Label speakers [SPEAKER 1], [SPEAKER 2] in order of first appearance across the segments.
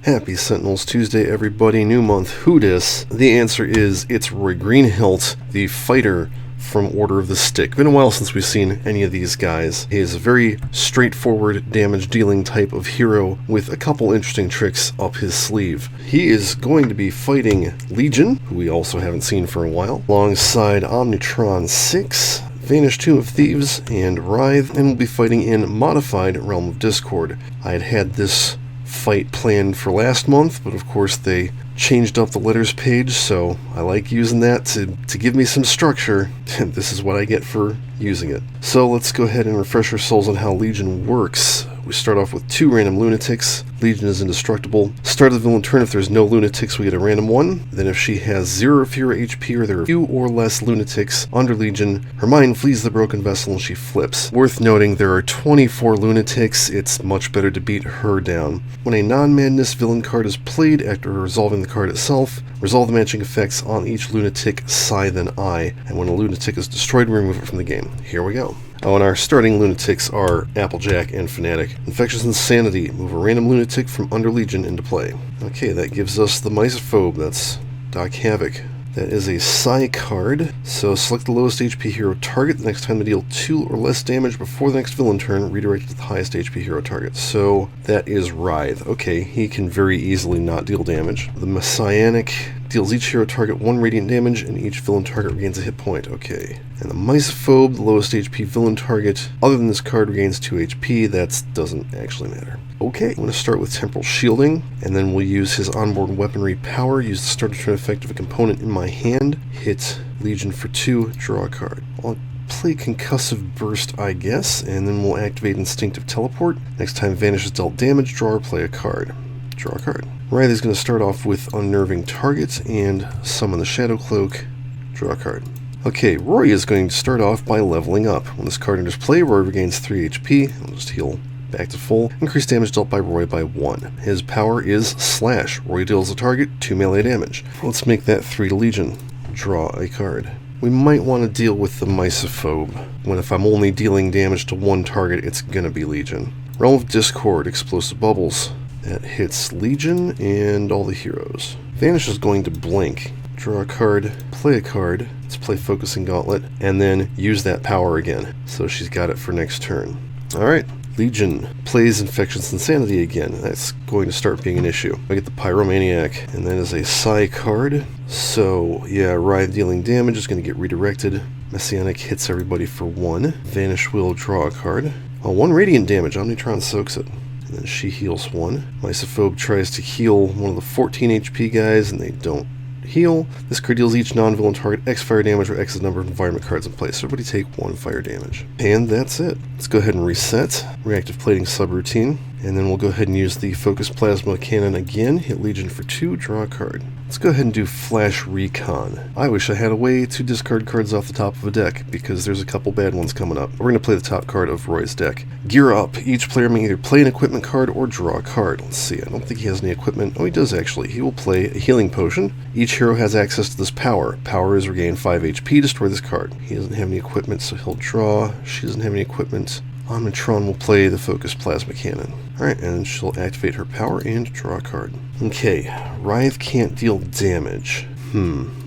[SPEAKER 1] Happy Sentinels Tuesday, everybody. New month. Who dis? The answer is it's Roy Greenhilt, the fighter from Order of the Stick. Been a while since we've seen any of these guys. He is a very straightforward damage dealing type of hero with a couple interesting tricks up his sleeve. He is going to be fighting Legion, who we also haven't seen for a while, alongside Omnitron 6, Vanished Tomb of Thieves, and Writhe, and we'll be fighting in Modified Realm of Discord. I had this fight planned for last month, but of course they changed up the letters page, so I like using that to give me some structure, and this is what I get for using it. So let's go ahead and refresh our souls on how Legion works. We start off with 2 random lunatics. Legion is indestructible. Start of the villain turn, if there's no lunatics, we get a random 1. Then if she has 0 or fewer HP, or there are few or less lunatics under Legion, her mind flees the broken vessel and she flips. Worth noting, there are 24 lunatics. It's much better to beat her down. When a non-madness villain card is played after resolving the card itself, resolve the matching effects on each lunatic psi then I, and when a lunatic is destroyed, remove it from the game. Here we go. Oh, and our starting lunatics are Applejack and Fanatic. Infectious Insanity. Move a random lunatic from under Legion into play. Okay, that gives us the Misophobe. That's Doc Havoc. That is a psi card, so select the lowest HP hero target. The next time to deal 2 or less damage before the next villain turn, redirect it to the highest HP hero target. So that is Writhe. Okay, he can very easily not deal damage. The Messianic deals each hero target 1 radiant damage, and each villain target regains a hit point. Okay. And the Misophobe, the lowest HP villain target, other than this card, regains 2 HP. That doesn't actually matter. Okay, I'm going to start with Temporal Shielding, and then we'll use his onboard weaponry power, use the start to turn effect of a component in my hand, hit Legion for 2, draw a card. I'll play Concussive Burst, I guess, and then we'll activate Instinctive Teleport. Next time Vanish is dealt damage, draw or play a card. Draw a card. Writhe is going to start off with Unnerving Target and summon the Shadow Cloak. Draw a card. Okay, Roy is going to start off by leveling up. When this card enters play, Roy regains 3 HP. I'll just heal back to full. Increase damage dealt by Roy by 1. His power is Slash. Roy deals the target 2 melee damage. Let's make that 3 to Legion. Draw a card. We might want to deal with the Misophobe, when if I'm only dealing damage to 1 target, it's gonna be Legion. Realm of Discord, Explosive Bubbles. That hits Legion and all the heroes. Vanish is going to blink. Draw a card, play a card. Let's play Focusing Gauntlet, and then use that power again. So she's got it for next turn. Alright, Legion plays Infectious Insanity again. That's going to start being an issue. I get the Pyromaniac, and that is a psi card. So, yeah, Writhe dealing damage is going to get redirected. Messianic hits everybody for 1. Vanish will draw a card. 1 radiant damage, Omnitron soaks it. And then she heals 1. Misophobe tries to heal one of the 14 HP guys, and they don't heal. This card deals each non-villain target X fire damage, where X is the number of environment cards in play. So everybody take 1 fire damage. And that's it. Let's go ahead and reset. Reactive Plating subroutine. And then we'll go ahead and use the Focus Plasma Cannon again. Hit Legion for 2, draw a card. Let's go ahead and do Flash Recon. I wish I had a way to discard cards off the top of a deck, because there's a couple bad ones coming up. We're going to play the top card of Roy's deck. Gear Up. Each player may either play an equipment card or draw a card. Let's see, I don't think he has any equipment. Oh, he does actually. He will play a Healing Potion. Each hero has access to this power. Power is regain 5 HP, destroy this card. He doesn't have any equipment, so he'll draw. She doesn't have any equipment. Omnitron will play the Focus Plasma Cannon. Alright, and she'll activate her power and draw a card. Okay, Writhe can't deal damage.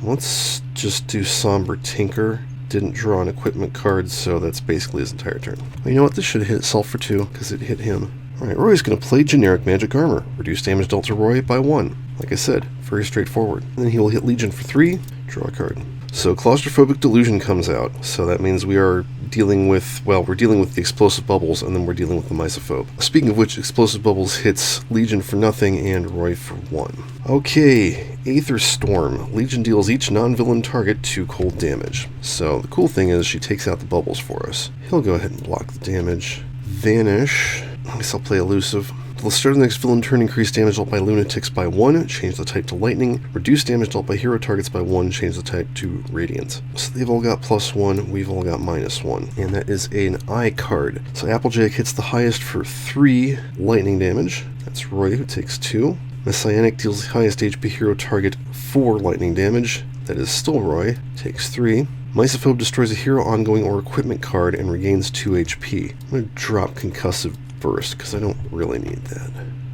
[SPEAKER 1] Let's just do Somber Tinker. Didn't draw an equipment card, so that's basically his entire turn. Well, you know what, this should hit itself for 2, because it hit him. Alright, Roy's going to play Generic Magic Armor. Reduce damage dealt to Roy by 1. Like I said, very straightforward. And then he will hit Legion for 3, draw a card. So Claustrophobic Delusion comes out, so that means we are dealing with, well, we're dealing with the Explosive Bubbles, and then we're dealing with the Misophobe. Speaking of which, Explosive Bubbles hits Legion for nothing and Roy for 1. Okay, Aether Storm. Legion deals each non-villain target 2 cold damage. So the cool thing is she takes out the bubbles for us. He'll go ahead and block the damage. Vanish. I guess I'll play Elusive. Let's start the next villain turn, increase damage dealt by lunatics by 1, change the type to lightning, reduce damage dealt by hero targets by 1, change the type to radiant. So they've all got +1, we've all got -1, and that is an I card. So Applejack hits the highest for 3 lightning damage. That's Roy, who takes 2. Messianic deals the highest HP hero target 4 lightning damage. That is still Roy, takes 3. Misophobe destroys a hero, ongoing, or equipment card and regains 2 HP. I'm going to drop Concussive Burst, because I don't really need that.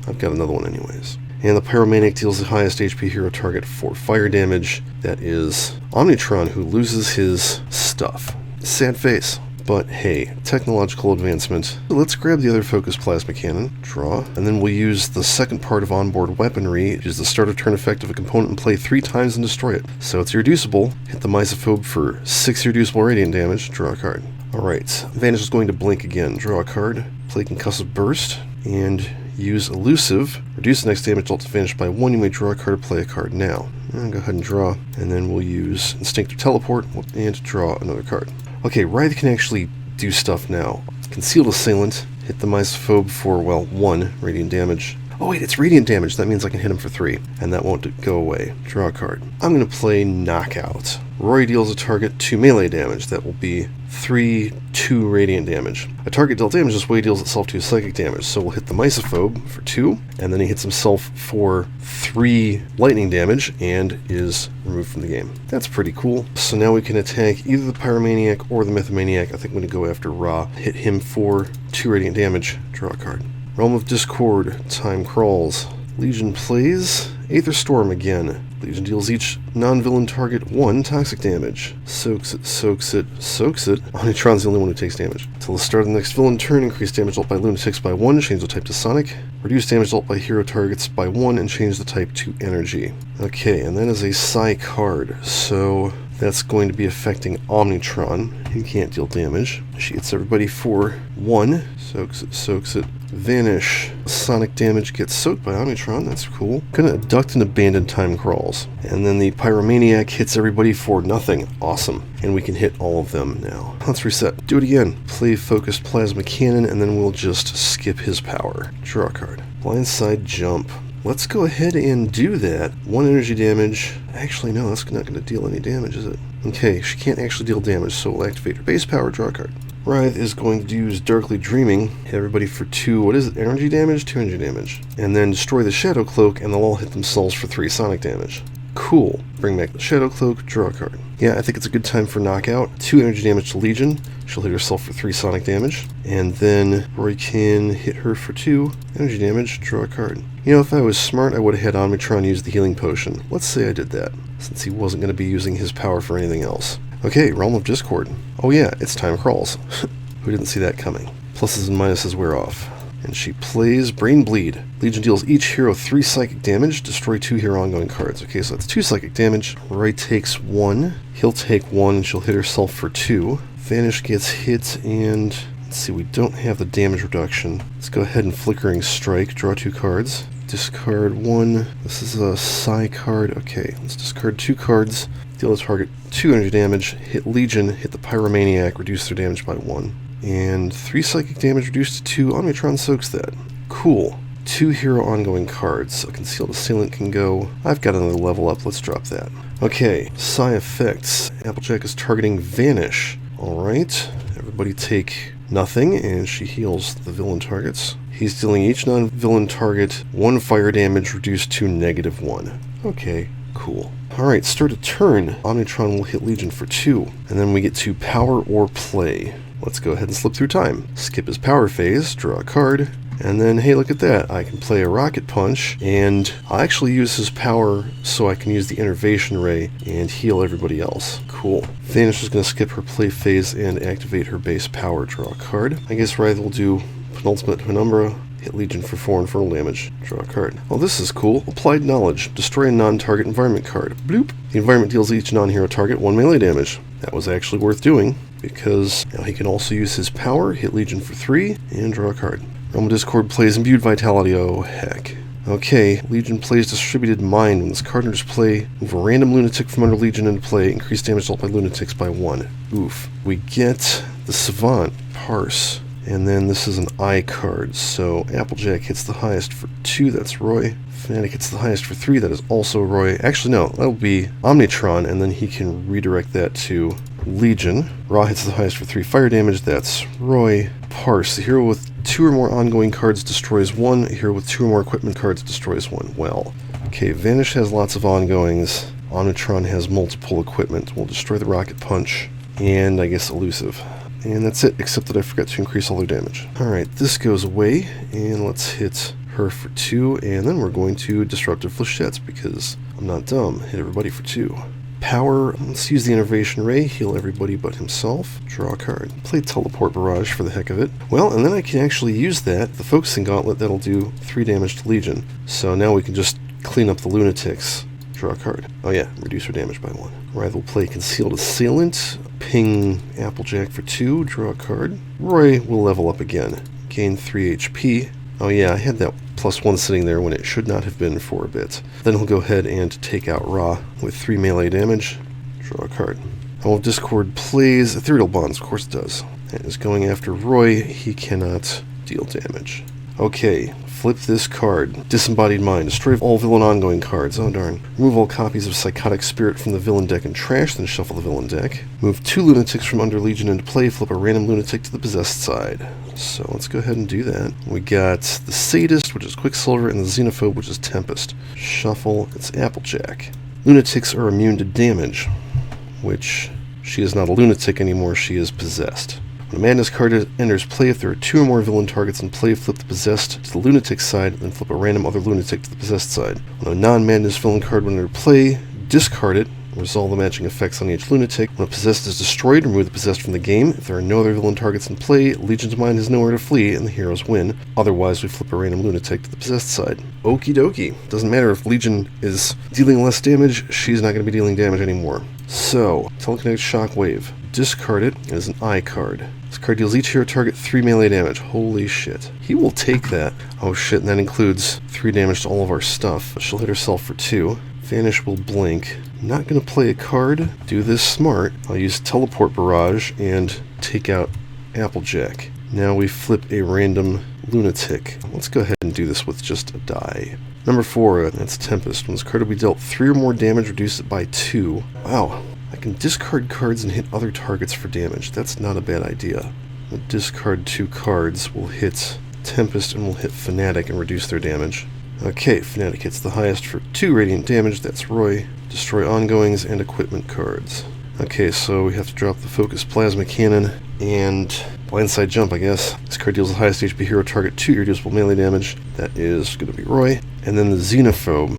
[SPEAKER 1] I've got another one anyways. And the Pyromaniac deals the highest HP hero target for fire damage. That is Omnitron, who loses his stuff. Sad face. But hey, technological advancement. Let's grab the other focus plasma cannon, draw, and then we'll use the second part of onboard weaponry, which is the start of turn effect of a component and play 3 times and destroy it. So it's irreducible, hit the Misophobe for 6 irreducible radiant damage, draw a card. Alright, Vanish is going to blink again, draw a card, play Concussive Burst, and use Elusive, reduce the next damage dealt to Vanish by 1, you may draw a card or play a card now. And go ahead and draw, and then we'll use Instinctive Teleport, and draw another card. Okay, Writhe can actually do stuff now. Concealed Assailant, hit the Misophobe for, well, 1 radiant damage. Oh wait, it's radiant damage, that means I can hit him for 3, and that won't go away. Draw a card. I'm going to play Knockout. Roy deals a target 2 melee damage, that will be 3, 2 radiant damage. A target dealt damage this way deals itself 2 psychic damage, so we'll hit the Misophobe for 2, and then he hits himself for 3 lightning damage, and is removed from the game. That's pretty cool. So now we can attack either the Pyromaniac or the Mythomaniac. I think I'm going to go after Ra. Hit him for 2 radiant damage, draw a card. Realm of Discord, time crawls. Legion plays Aether Storm again. Legion deals each non-villain target 1 toxic damage. Soaks it, soaks it, soaks it. Omnitron's the only one who takes damage. Till the start of the next villain turn, increase damage dealt by lunatics by 1, change the type to Sonic. Reduce damage dealt by hero targets by 1, and change the type to Energy. Okay, and that is a Psi card, so that's going to be affecting Omnitron. He can't deal damage. She hits everybody for 1. Soaks it. Vanish. Sonic damage gets soaked by Omnitron. That's cool. Gonna abduct and abandon time crawls. And then the Pyromaniac hits everybody for nothing. Awesome. And we can hit all of them now. Let's reset. Do it again. Play Focused Plasma Cannon, and then we'll just skip his power. Draw a card. Blindside Jump. Let's go ahead and do that. 1 energy damage. Actually, no, that's not going to deal any damage, is it? Okay, she can't actually deal damage, so we'll activate her base power, draw a card. Writhe is going to use Darkly Dreaming, hit everybody for 2, what is it, energy damage? 2 energy damage. And then destroy the Shadow Cloak, and they'll all hit themselves for 3 sonic damage. Cool. Bring back the Shadow Cloak, draw a card. Yeah, I think it's a good time for Knockout. 2 energy damage to Legion. She'll hit herself for 3 sonic damage. And then Roy can hit her for 2 energy damage, draw a card. You know, if I was smart, I would have had Omnitron use the healing potion. Let's say I did that, since he wasn't going to be using his power for anything else. Okay, Realm of Discord. Oh yeah, it's time crawls. Who didn't see that coming? Pluses and minuses wear off. And she plays Brain Bleed. Legion deals each hero 3 psychic damage, destroy 2 hero ongoing cards. Okay, so that's 2 psychic damage. Roy takes 1. He'll take 1, and she'll hit herself for 2. Vanish gets hit, and let's see, we don't have the damage reduction. Let's go ahead and Flickering Strike, draw 2 cards. Discard 1. This is a Psi card. Okay, let's discard 2 cards. Deal the target 2 energy damage. Hit Legion, hit the Pyromaniac, reduce their damage by 1. And 3 psychic damage reduced to 2. Omnitron soaks that. Cool. 2 hero ongoing cards. So Concealed Assailant can go. I've got another level up. Let's drop that. Okay, Psi effects. Applejack is targeting Vanish. Alright. Everybody take nothing, and she heals the villain targets. He's dealing each non-villain target 1 fire damage reduced to -1. Okay, cool. Alright, start a turn. Omnitron will hit Legion for 2. And then we get to Power or Play. Let's go ahead and slip through time. Skip his power phase, draw a card, and then, hey, look at that. I can play a Rocket Punch, and I'll actually use his power so I can use the Innervation Ray and heal everybody else. Cool. Vanish is going to skip her play phase and activate her base power, draw a card. I guess Writhe will do Penultimate Penumbra, hit Legion for 4 infernal damage, draw a card. Well, this is cool. Applied Knowledge, destroy a non-target environment card. Bloop. The environment deals each non-hero target 1 melee damage. That was actually worth doing, because now he can also use his power, hit Legion for 3, and draw a card. Realm of Discord plays Imbued Vitality, oh heck. Okay, Legion plays Distributed Mind. When this card enters play, move a random lunatic from under Legion into play, increase damage dealt by lunatics by 1. Oof. We get the Savant, Parse, and then this is an I card, so Applejack hits the highest for 2, that's Roy. Fnatic hits the highest for 3, that is also Roy. Actually, no, that'll be Omnitron, and then he can redirect that to Legion. Ra hits the highest for 3 fire damage, that's Roy. Parse, the hero with 2 or more ongoing cards destroys 1, a hero with 2 or more equipment cards destroys 1. Well, okay, Vanish has lots of ongoings. Omnitron has multiple equipment. We'll destroy the Rocket Punch, and I guess Elusive. And that's it, except that I forgot to increase all their damage. Alright, this goes away, and let's hit her for 2, and then we're going to Disruptive Flechettes because I'm not dumb. Hit everybody for 2. Power, let's use the Innervation Ray, heal everybody but himself. Draw a card. Play Teleport Barrage for the heck of it. Well, and then I can actually use that, the Focusing Gauntlet, that'll do 3 damage to Legion. So now we can just clean up the Lunatics. Draw a card. Oh yeah, reduce her damage by 1. Wraith will play Concealed Assailant, ping Applejack for 2, draw a card. Roy will level up again, gain 3 HP. Oh yeah, I had that +1 sitting there when it should not have been for a bit. Then he'll go ahead and take out Ra with 3 melee damage. Draw a card. While Discord plays Ethereal Bonds, of course it does. And is going after Roy, he cannot deal damage. Okay, flip this card. Disembodied Mind. Destroy all villain ongoing cards. Oh darn. Remove all copies of Psychotic Spirit from the villain deck and trash, then shuffle the villain deck. Move 2 Lunatics from under Legion into play, flip a random Lunatic to the possessed side. So let's go ahead and do that. We got the Sadist, which is Quicksilver, and the Xenophobe, which is Tempest. Shuffle, it's Applejack. Lunatics are immune to damage, which she is not a lunatic anymore, she is possessed. When a Madness card enters play, if there are 2 or more villain targets in play, flip the possessed to the lunatic side, then flip a random other lunatic to the possessed side. When a non-Madness villain card will enter play, discard it, resolve the matching effects on each lunatic. When a possessed is destroyed, remove the possessed from the game. If there are no other villain targets in play, Legion's Mind has nowhere to flee, and the heroes win. Otherwise, we flip a random lunatic to the possessed side. Okie dokie. Doesn't matter if Legion is dealing less damage, she's not going to be dealing damage anymore. So, Telekinetic Shockwave. Discard it. It is an I card. This card deals each hero target 3 melee damage. Holy shit. He will take that. Oh shit, and that includes 3 damage to all of our stuff. She'll hit herself for 2. Vanish will blink. Not going to play a card. Do this smart. I'll use Teleport Barrage and take out Applejack. Now we flip a random Lunatic. Let's go ahead and do this with just a die. Number 4, that's Tempest. When this card will be dealt 3 or more damage, reduce it by 2. Wow. I can discard cards and hit other targets for damage. That's not a bad idea. We'll discard 2 cards. We'll hit Tempest and we'll hit Fanatic and reduce their damage. Okay, Fanatic hits the highest for 2 radiant damage. That's Roy. Destroy ongoings and equipment cards. Okay, so we have to drop the Focus Plasma Cannon and Blindside Jump, I guess. This card deals the highest HP hero target 2 irreducible melee damage. That is going to be Roy. And then the Xenophobe.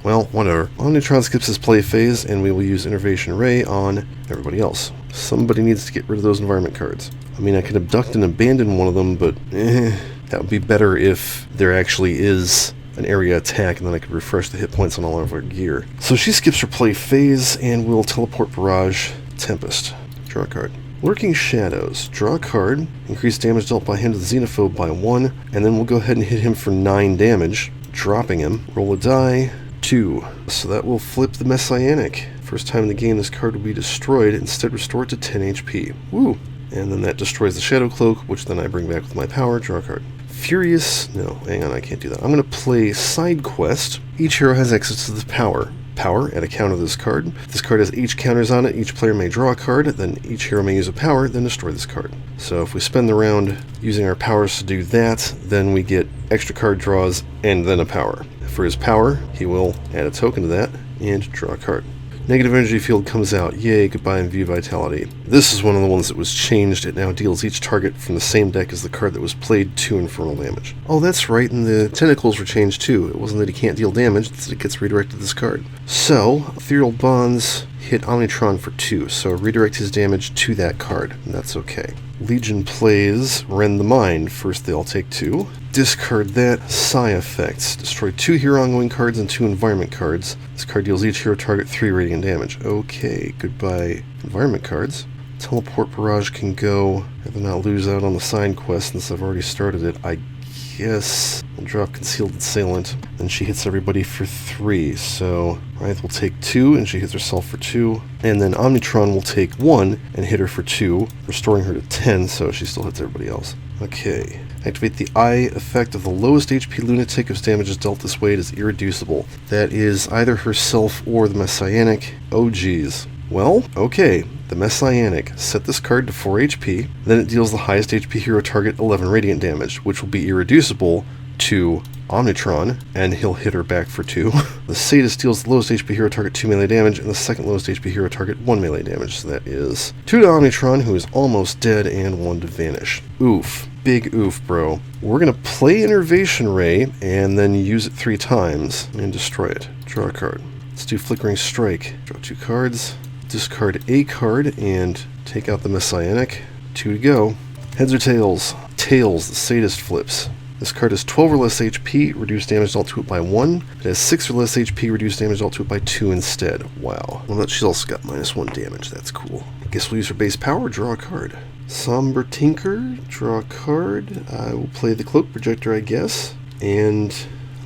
[SPEAKER 1] Well, whatever. Omnitron skips his play phase, and we will use Innervation Ray on everybody else. Somebody needs to get rid of those environment cards. I mean, I could abduct and abandon one of them, but that would be better if there actually is an area attack, and then I could refresh the hit points on all of our gear. So she skips her play phase, and we'll Teleport Barrage Tempest. Draw a card. Lurking Shadows. Draw a card. Increase damage dealt by him to the Xenophobe by 1, and then we'll go ahead and hit him for 9 damage, dropping him. Roll a die. 2. So that will flip the Messianic. First time in the game this card will be destroyed, instead restore it to 10 HP. Woo! And then that destroys the Shadow Cloak, which then I bring back with my power. Draw a card. Furious... No, hang on, I can't do that. I'm going to play Side Quest. Each hero has access to the power. Power at a counter of this card. If this card has H counters on it, each player may draw a card, then each hero may use a power, then destroy this card. So if we spend the round using our powers to do that, then we get extra card draws and then a power. For his power, he will add a token to that and draw a card. Negative energy field comes out. Yay, goodbye and view vitality. This is one of the ones that was changed. It now deals each target from the same deck as the card that was played 2 infernal damage. Oh, that's right, and the tentacles were changed too. It wasn't that he can't deal damage, it's that it gets redirected to this card. So, Ethereal Bonds hit Omnitron for 2, so redirect his damage to that card, and that's okay. Legion plays Rend the Mind. First they all take 2. Discard that. Psi effects. Destroy 2 hero ongoing cards and 2 environment cards. This card deals each hero target 3 radiant damage. Okay, goodbye environment cards. Teleport Barrage can go. I'd rather not lose out on the side quest since I've already started it. I guess I'll drop Concealed Assailant. Then she hits everybody for 3. So Wraith will take 2 and she hits herself for 2. And then Omnitron will take 1 and hit her for 2, restoring her to 10, so she still hits everybody else. Okay. Activate the I effect of the lowest HP lunatic whose damage is dealt this way. It is irreducible. That is either herself or the Messianic. Oh geez. Well, okay. The Messianic. Set this card to 4 HP. Then it deals the highest HP hero target 11 radiant damage, which will be irreducible to Omnitron, and he'll hit her back for 2. The Sadist deals the lowest HP hero target 2 melee damage, and the second lowest HP hero target 1 melee damage. So that is 2 to Omnitron, who is almost dead, and 1 to Vanish. Oof. Big oof, bro. We're going to play Innervation Ray, and then use it 3 times, and destroy it. Draw a card. Let's do Flickering Strike. Draw 2 cards. Discard a card, and take out the Messianic. 2 to go. Heads or tails? Tails, the Sadist flips. This card has 12 or less HP, reduce damage dealt to it by 1. It has 6 or less HP, reduce damage dealt to it by 2 instead. Wow. Well, she's also got -1 damage. That's cool. I guess we'll use her base power, draw a card. Somber Tinker, draw a card. I will play the Cloak Projector, I guess. And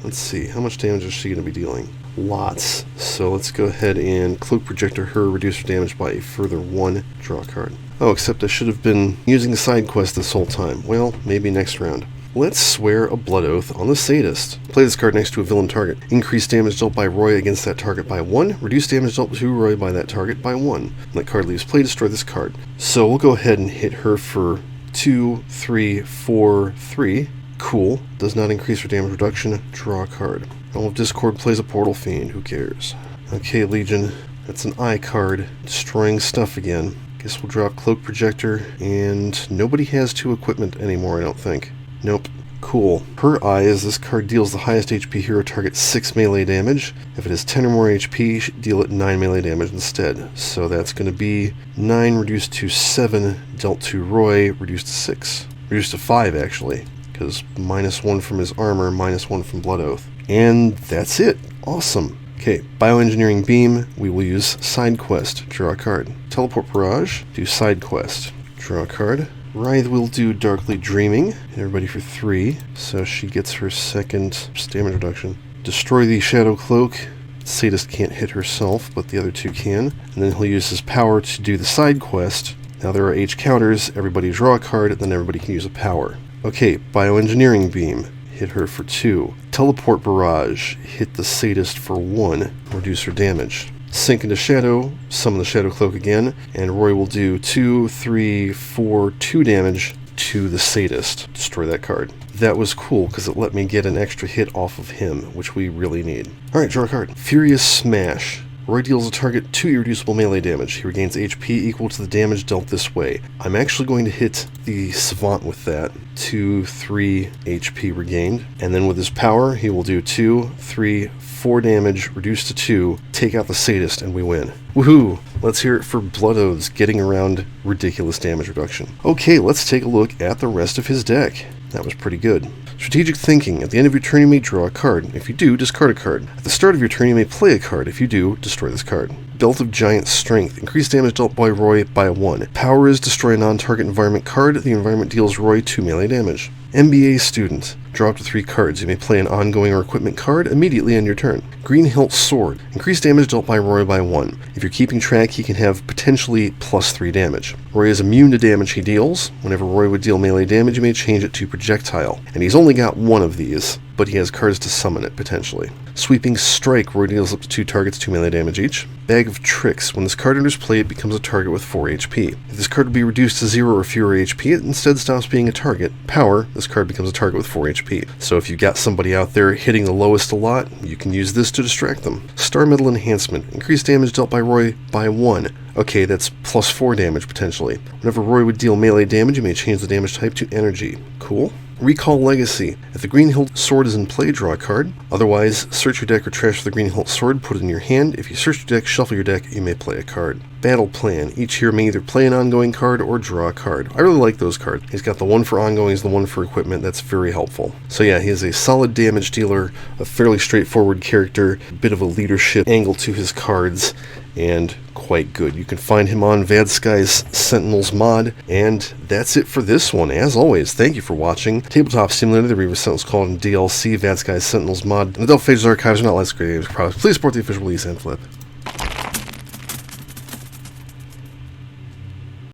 [SPEAKER 1] let's see, how much damage is she going to be dealing? Lots. So let's go ahead and Cloak Projector her, reduce her damage by a further 1, draw a card. Oh, except I should have been using the side quest this whole time. Well, maybe next round. Let's swear a Blood Oath on the Sadist. Play this card next to a villain target. Increase damage dealt by Roy against that target by 1. Reduce damage dealt to Roy by that target by 1. When that card leaves play, destroy this card. So we'll go ahead and hit her for 2, 3, 4, 3. Cool. Does not increase her damage reduction. Draw a card. All of Discord plays a Portal Fiend. Who cares? Okay, Legion. That's an eye card. Destroying stuff again. Guess we'll drop Cloak Projector, and nobody has 2 equipment anymore, I don't think. Nope. Cool. Her eye is this card deals the highest HP hero target 6 melee damage. If it has 10 or more HP, you should deal it 9 melee damage instead. So that's going to be 9 reduced to 7, dealt to Roy, reduced to 6. Reduced to 5, actually, because -1 from his armor, -1 from Blood Oath. And that's it. Awesome. Okay, Bioengineering Beam, we will use Side Quest. Draw a card. Teleport Barrage, do Side Quest. Draw a card. Writhe will do Darkly Dreaming. Hit everybody for 3, so she gets her second damage reduction. Destroy the Shadow Cloak. Sadist can't hit herself, but the other 2 can. And then he'll use his power to do the side quest. Now there are H counters. Everybody draw a card, and then everybody can use a power. Okay, Bioengineering Beam. Hit her for 2. Teleport Barrage. Hit the Sadist for 1. Reduce her damage. Sink into Shadow, summon the Shadow Cloak again, and Roy will do 2, 3, 4, 2 damage to the Sadist. Destroy that card. That was cool, because it let me get an extra hit off of him, which we really need. Alright, draw a card. Furious Smash. Roy deals a target 2 irreducible melee damage. He regains HP equal to the damage dealt this way. I'm actually going to hit the Savant with that. 2, 3 HP regained. And then with his power, he will do 2, 3, 4 damage, reduced to 2, take out the Sadist, and we win. Woohoo! Let's hear it for Blood Oaths getting around ridiculous damage reduction. Okay, let's take a look at the rest of his deck. That was pretty good. Strategic Thinking. At the end of your turn, you may draw a card. If you do, discard a card. At the start of your turn, you may play a card. If you do, destroy this card. Belt of Giant Strength. Increase damage dealt by Roy by 1. Power is destroy a non-target environment card. The environment deals Roy 2 melee damage. MBA Student. Draw up to 3 cards. You may play an ongoing or equipment card immediately end your turn. Greenhilt Sword. Increase damage dealt by Roy by 1. If you're keeping track, he can have potentially +3 damage. Roy is immune to damage he deals. Whenever Roy would deal melee damage, you may change it to projectile. And he's only got 1 of these, but he has cards to summon it, potentially. Sweeping Strike. Roy deals up to 2 targets 2 melee damage each. Bag of Tricks. When this card enters play, it becomes a target with 4 HP. If this card would be reduced to 0 or fewer HP, it instead stops being a target. Power. This card becomes a target with 4 HP. So if you got somebody out there hitting the lowest a lot, you can use this to distract them. Star Metal Enhancement. Increase damage dealt by Roy by 1. Okay, that's +4 damage potentially. Whenever Roy would deal melee damage, you may change the damage type to energy. Cool. Recall Legacy. If the Greenhilt Sword is in play, draw a card. Otherwise, search your deck or trash for the Greenhilt Sword, put it in your hand. If you search your deck, shuffle your deck, you may play a card. Battle Plan. Each hero may either play an ongoing card or draw a card. I really like those cards. He's got the one for ongoings, the one for equipment. That's very helpful. So yeah, he is a solid damage dealer, a fairly straightforward character, a bit of a leadership angle to his cards, and quite good. You can find him on Vadsky's Sentinels mod, and that's it for this one. As always, thank you for watching. Tabletop Simulator, the Reaver Sentinels called in DLC, Vadsky's Sentinels mod, and the Delph Pages Archives are not less great games products. Please support the official release and flip.